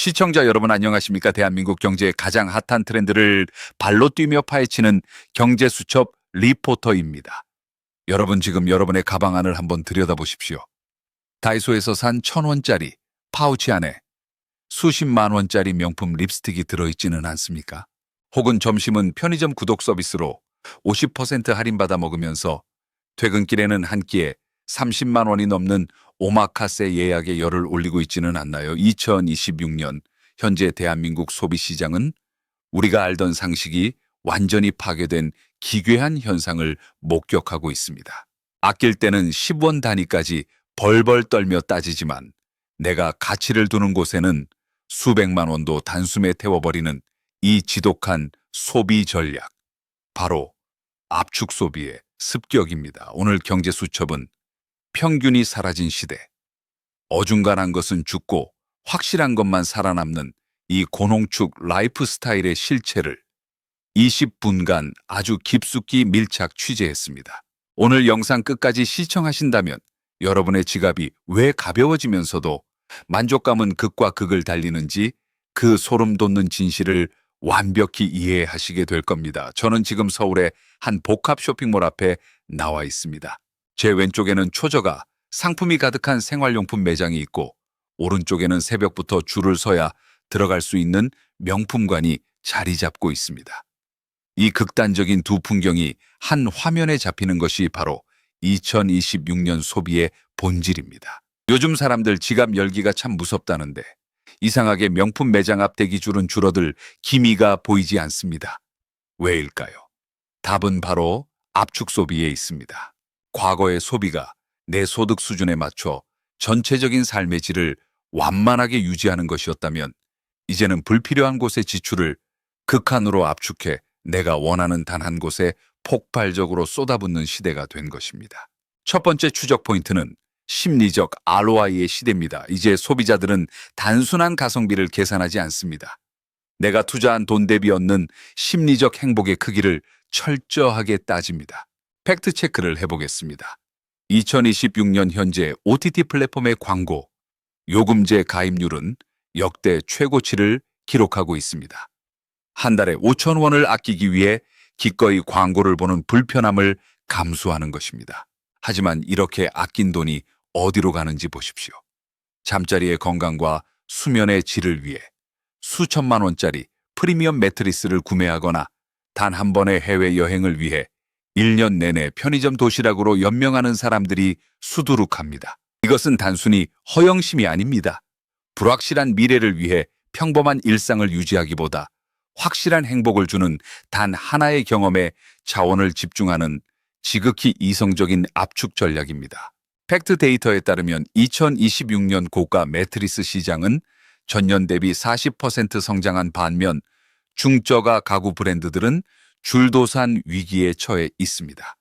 시청자 여러분 안녕하십니까? 대한민국 경제의 가장 핫한 트렌드를 발로 뛰며 파헤치는 경제수첩 리포터입니다. 여러분 지금 여러분의 가방 안을 한번 들여다보십시오. 다이소에서 산 1,000원짜리 파우치 안에 수십만 원짜리 명품 립스틱이 들어있지는 않습니까? 혹은 점심은 편의점 구독 서비스로 50% 할인받아 먹으면서 퇴근길에는 한 끼에 30만 원이 넘는 오마카세 예약에 열을 올리고 있지는 않나요? 2026년 현재 대한민국 소비시장은 우리가 알던 상식이 완전히 파괴된 기괴한 현상을 목격하고 있습니다. 아낄 때는 10원 단위까지 벌벌 떨며 따지지만 내가 가치를 두는 곳에는 수백만 원도 단숨에 태워버리는 이 지독한 소비 전략. 바로 압축 소비의 습격입니다. 오늘 경제수첩은 평균이 사라진 시대, 어중간한 것은 죽고 확실한 것만 살아남는 이 고농축 라이프 스타일의 실체를 20분간 아주 깊숙이 밀착 취재했습니다. 오늘 영상 끝까지 시청하신다면 여러분의 지갑이 왜 가벼워지면서도 만족감은 극과 극을 달리는지 그 소름 돋는 진실을 완벽히 이해하시게 될 겁니다. 저는 지금 서울의 한 복합 쇼핑몰 앞에 나와 있습니다. 제 왼쪽에는 초저가 상품이 가득한 생활용품 매장이 있고 오른쪽에는 새벽부터 줄을 서야 들어갈 수 있는 명품관이 자리 잡고 있습니다. 이 극단적인 두 풍경이 한 화면에 잡히는 것이 바로 2026년 소비의 본질입니다. 요즘 사람들 지갑 열기가 참 무섭다는데 이상하게 명품 매장 앞 대기줄은 줄어들 기미가 보이지 않습니다. 왜일까요? 답은 바로 압축 소비에 있습니다. 과거의 소비가 내 소득 수준에 맞춰 전체적인 삶의 질을 완만하게 유지하는 것이었다면 이제는 불필요한 곳의 지출을 극한으로 압축해 내가 원하는 단 한 곳에 폭발적으로 쏟아붓는 시대가 된 것입니다. 첫 번째 추적 포인트는 심리적 ROI의 시대입니다. 이제 소비자들은 단순한 가성비를 계산하지 않습니다. 내가 투자한 돈 대비 얻는 심리적 행복의 크기를 철저하게 따집니다. 팩트 체크를 해보겠습니다. 2026년 현재 OTT 플랫폼의 광고, 요금제 가입률은 역대 최고치를 기록하고 있습니다. 한 달에 5,000원을 아끼기 위해 기꺼이 광고를 보는 불편함을 감수하는 것입니다. 하지만 이렇게 아낀 돈이 어디로 가는지 보십시오. 잠자리의 건강과 수면의 질을 위해 수천만 원짜리 프리미엄 매트리스를 구매하거나 단 한 번의 해외여행을 위해 1년 내내 편의점 도시락으로 연명하는 사람들이 수두룩합니다. 이것은 단순히 허영심이 아닙니다. 불확실한 미래를 위해 평범한 일상을 유지하기보다 확실한 행복을 주는 단 하나의 경험에 자원을 집중하는 지극히 이성적인 압축 전략입니다. 팩트 데이터에 따르면 2026년 고가 매트리스 시장은 전년 대비 40% 성장한 반면 중저가 가구 브랜드들은 줄도산 위기에 처해 있습니다.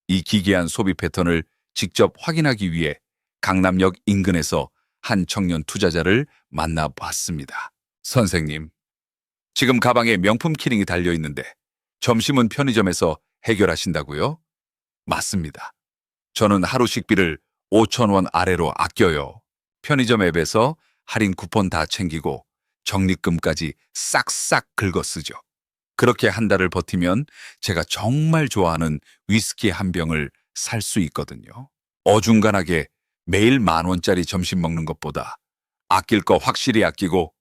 이 기괴한 소비 패턴을 직접 확인하기 위해 강남역 인근에서 한 청년 투자자를 만나봤습니다. 선생님, 지금 가방에 명품 키링이 달려있는데 점심은 편의점에서 해결하신다고요? 맞습니다. 저는 하루 식비를 5,000원 아래로 아껴요. 편의점 앱에서 할인 쿠폰 다 챙기고 적립금까지 싹싹 긁어 쓰죠. 그렇게 한 달을 버티면 제가 정말 좋아하는 위스키 한 병을 살 수 있거든요. 어중간하게 매일 10,000원짜리 점심 먹는 것보다 아낄 거 확실히 아끼고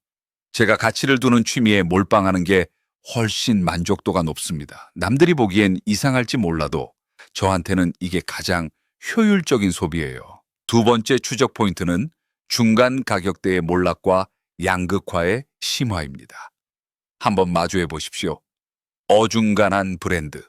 제가 가치를 두는 취미에 몰빵하는 게 훨씬 만족도가 높습니다. 남들이 보기엔 이상할지 몰라도 저한테는 이게 가장 효율적인 소비예요. 두 번째 추적 포인트는 중간 가격대의 몰락과 양극화의 심화입니다. 한번 마주해 보십시오. 어중간한 브랜드,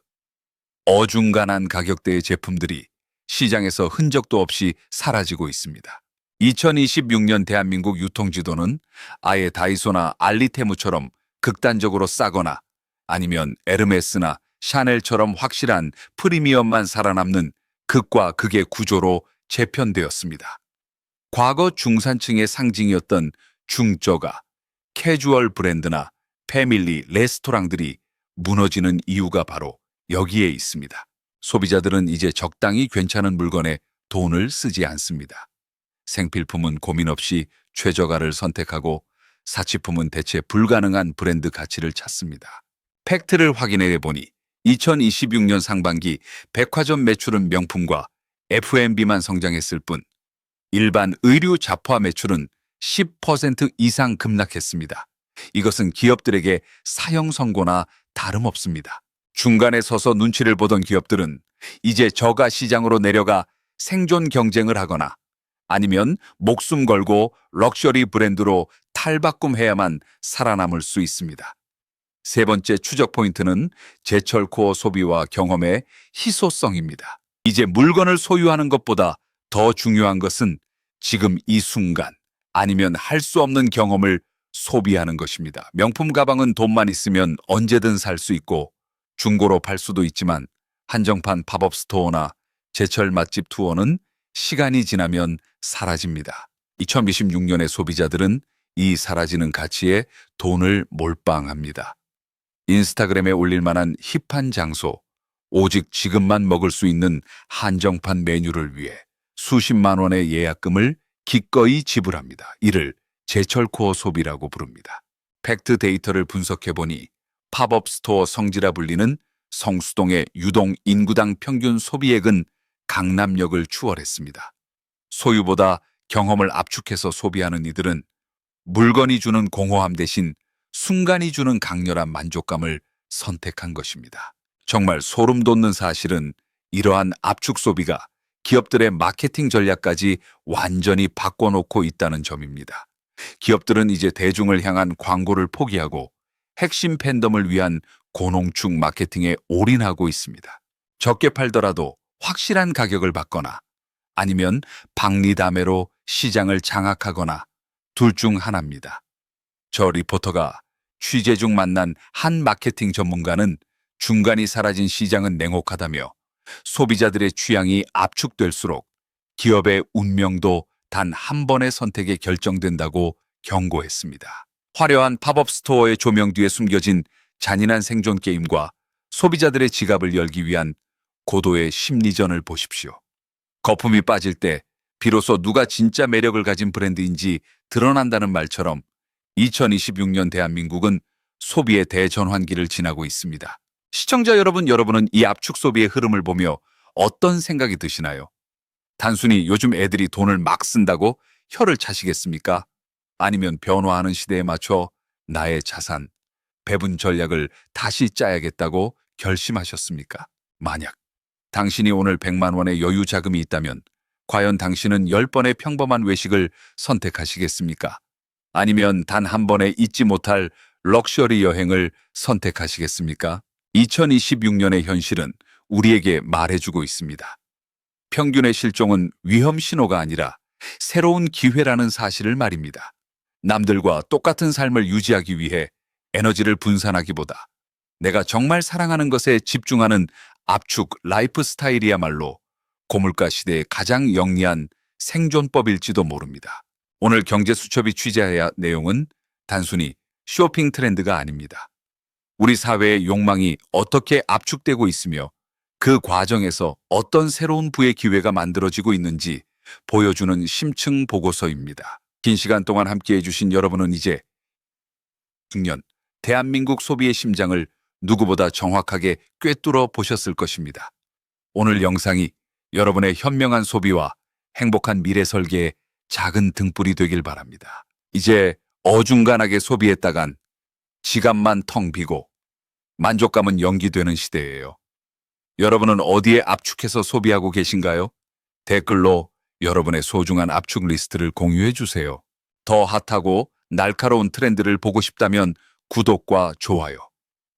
어중간한 가격대의 제품들이 시장에서 흔적도 없이 사라지고 있습니다. 2026년 대한민국 유통지도는 아예 다이소나 알리테무처럼 극단적으로 싸거나 아니면 에르메스나 샤넬처럼 확실한 프리미엄만 살아남는 극과 극의 구조로 재편되었습니다. 과거 중산층의 상징이었던 중저가, 캐주얼 브랜드나 패밀리 레스토랑들이 무너지는 이유가 바로 여기에 있습니다. 소비자들은 이제 적당히 괜찮은 물건에 돈을 쓰지 않습니다. 생필품은 고민 없이 최저가를 선택하고 사치품은 대체 불가능한 브랜드 가치를 찾습니다. 팩트를 확인해 보니 2026년 상반기 백화점 매출은 명품과 F&B만 성장했을 뿐 일반 의류 잡화 매출은 10% 이상 급락했습니다. 이것은 기업들에게 사형 선고나 다름없습니다. 중간에 서서 눈치를 보던 기업들은 이제 저가 시장으로 내려가 생존 경쟁을 하거나 아니면 목숨 걸고 럭셔리 브랜드로 탈바꿈해야만 살아남을 수 있습니다. 세 번째 추적 포인트는 제철 코어 소비와 경험의 희소성입니다. 이제 물건을 소유하는 것보다 더 중요한 것은 지금 이 순간 아니면 할 수 없는 경험을 소비하는 것입니다. 명품 가방은 돈만 있으면 언제든 살 수 있고 중고로 팔 수도 있지만 한정판 팝업 스토어나 제철 맛집 투어는 시간이 지나면 사라집니다. 2026년의 소비자들은 이 사라지는 가치에 돈을 몰빵합니다. 인스타그램에 올릴 만한 힙한 장소, 오직 지금만 먹을 수 있는 한정판 메뉴를 위해 수십만 원의 예약금을 기꺼이 지불합니다. 이를 제철 코어 소비라고 부릅니다. 팩트 데이터를 분석해보니 팝업 스토어 성지라 불리는 성수동의 유동 인구당 평균 소비액은 강남역을 추월했습니다. 소유보다 경험을 압축해서 소비하는 이들은 물건이 주는 공허함 대신 순간이 주는 강렬한 만족감을 선택한 것입니다. 정말 소름 돋는 사실은 이러한 압축 소비가 기업들의 마케팅 전략까지 완전히 바꿔놓고 있다는 점입니다. 기업들은 이제 대중을 향한 광고를 포기하고 핵심 팬덤을 위한 고농축 마케팅에 올인하고 있습니다. 적게 팔더라도 확실한 가격을 받거나 아니면 박리담회로 시장을 장악하거나 둘 중 하나입니다. 저 리포터가 취재 중 만난 한 마케팅 전문가는 중간이 사라진 시장은 냉혹하다며 소비자들의 취향이 압축될수록 기업의 운명도 단 한 번의 선택에 결정된다고 경고했습니다. 화려한 팝업 스토어의 조명 뒤에 숨겨진 잔인한 생존 게임과 소비자들의 지갑을 열기 위한 고도의 심리전을 보십시오. 거품이 빠질 때 비로소 누가 진짜 매력을 가진 브랜드인지 드러난다는 말처럼 2026년 대한민국은 소비의 대전환기를 지나고 있습니다. 시청자 여러분은 이 압축 소비의 흐름을 보며 어떤 생각이 드시나요? 단순히 요즘 애들이 돈을 막 쓴다고 혀를 차시겠습니까? 아니면 변화하는 시대에 맞춰 나의 자산, 배분 전략을 다시 짜야겠다고 결심하셨습니까? 만약 당신이 오늘 100만 원의 여유 자금이 있다면 과연 당신은 10번의 평범한 외식을 선택하시겠습니까? 아니면 단 한 번에 잊지 못할 럭셔리 여행을 선택하시겠습니까? 2026년의 현실은 우리에게 말해주고 있습니다. 평균의 실종은 위험 신호가 아니라 새로운 기회라는 사실을 말입니다. 남들과 똑같은 삶을 유지하기 위해 에너지를 분산하기보다 내가 정말 사랑하는 것에 집중하는 압축 라이프 스타일이야말로 고물가 시대의 가장 영리한 생존법일지도 모릅니다. 오늘 경제수첩이 취재해야 할 내용은 단순히 쇼핑 트렌드가 아닙니다. 우리 사회의 욕망이 어떻게 압축되고 있으며 그 과정에서 어떤 새로운 부의 기회가 만들어지고 있는지 보여주는 심층 보고서입니다. 긴 시간 동안 함께해 주신 여러분은 이제 6년 대한민국 소비의 심장을 누구보다 정확하게 꿰뚫어 보셨을 것입니다. 오늘 영상이 여러분의 현명한 소비와 행복한 미래 설계의 작은 등불이 되길 바랍니다. 이제 어중간하게 소비했다간 지갑만 텅 비고 만족감은 연기되는 시대예요. 여러분은 어디에 압축해서 소비하고 계신가요? 댓글로 여러분의 소중한 압축 리스트를 공유해 주세요. 더 핫하고 날카로운 트렌드를 보고 싶다면 구독과 좋아요,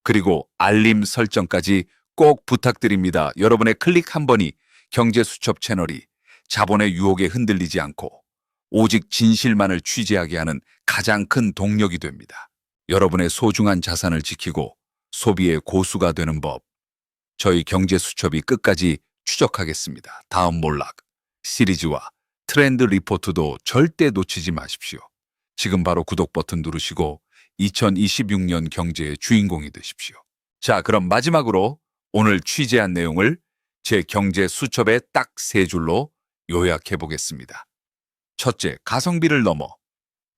그리고 알림 설정까지 꼭 부탁드립니다. 여러분의 클릭 한 번이 경제수첩 채널이 자본의 유혹에 흔들리지 않고 오직 진실만을 취재하게 하는 가장 큰 동력이 됩니다. 여러분의 소중한 자산을 지키고 소비의 고수가 되는 법, 저희 경제수첩이 끝까지 추적하겠습니다. 다음 몰락 시리즈와 트렌드 리포트도 절대 놓치지 마십시오. 지금 바로 구독 버튼 누르시고 2026년 경제의 주인공이 되십시오. 자, 그럼 마지막으로 오늘 취재한 내용을 제 경제수첩에 딱 3줄로 요약해 보겠습니다. 첫째, 가성비를 넘어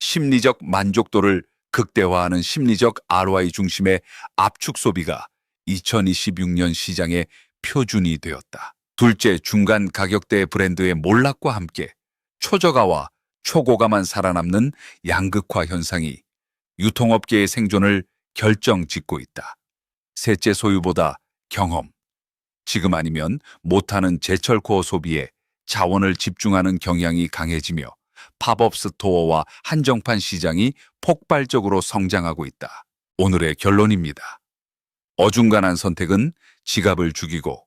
심리적 만족도를 극대화하는 심리적 ROI 중심의 압축 소비가 2026년 시장의 표준이 되었다. 둘째, 중간 가격대 브랜드의 몰락과 함께 초저가와 초고가만 살아남는 양극화 현상이 유통업계의 생존을 결정짓고 있다. 셋째, 소유보다 경험. 지금 아니면 못하는 제철 코어 소비에 자원을 집중하는 경향이 강해지며 팝업 스토어와 한정판 시장이 폭발적으로 성장하고 있다. 오늘의 결론입니다. 어중간한 선택은 지갑을 죽이고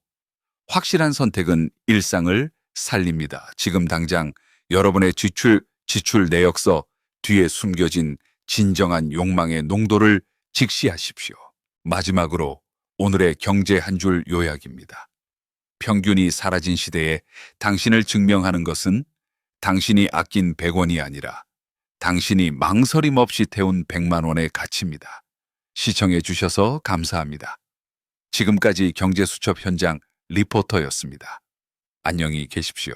확실한 선택은 일상을 살립니다. 지금 당장 여러분의 지출 내역서 뒤에 숨겨진 진정한 욕망의 농도를 직시하십시오. 마지막으로 오늘의 경제 한 줄 요약입니다. 평균이 사라진 시대에 당신을 증명하는 것은 당신이 아낀 100원이 아니라 당신이 망설임 없이 태운 100만 원의 가치입니다. 시청해 주셔서 감사합니다. 지금까지 경제수첩 현장 리포터였습니다. 안녕히 계십시오.